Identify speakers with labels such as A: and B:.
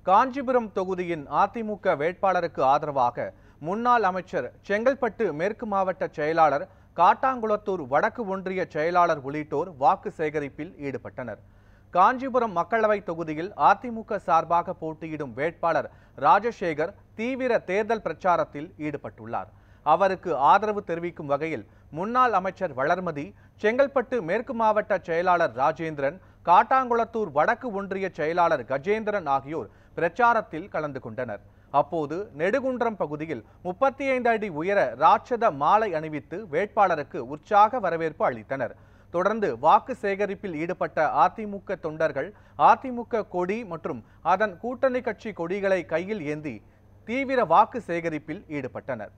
A: காஞ்சிபுரம் தொகுதியின் அதிமுக வேட்பாளருக்கு ஆதரவாக முன்னாள் அமைச்சர், செங்கல்பட்டு மேற்கு மாவட்ட செயலாளர், காட்டாங்குளத்தூர் வடக்கு ஒன்றிய செயலாளர் உள்ளிட்டோர் வாக்கு சேகரிப்பில் ஈடுபட்டனர். காஞ்சிபுரம் மக்களவை தொகுதியில் அதிமுக சார்பாக போட்டியிடும் வேட்பாளர் ராஜசேகர் தீவிர தேர்தல் பிரச்சாரத்தில் ஈடுபட்டுள்ளார். அவருக்கு ஆதரவு தெரிவிக்கும் வகையில் முன்னாள் அமைச்சர் வளர்மதி, செங்கல்பட்டு மேற்கு மாவட்ட செயலாளர் ராஜேந்திரன், காட்டாங்குளத்தூர் வடக்கு ஒன்றிய செயலாளர் கஜேந்திரன் ஆகியோர் பிரச்சாரத்தில் கலந்து கொண்டனர். அப்போது நெடுகுன்றம் பகுதியில் 35 அடி உயர ராட்சத மாலை அணிவித்து வேட்பாளருக்கு உற்சாக வரவேற்பு அளித்தனர். தொடர்ந்து வாக்கு சேகரிப்பில் ஈடுபட்ட அதிமுக தொண்டர்கள் அதிமுக கொடி மற்றும் அதன் கூட்டணி கட்சி கொடிகளை கையில் ஏந்தி தீவிர வாக்கு சேகரிப்பில் ஈடுபட்டனர்.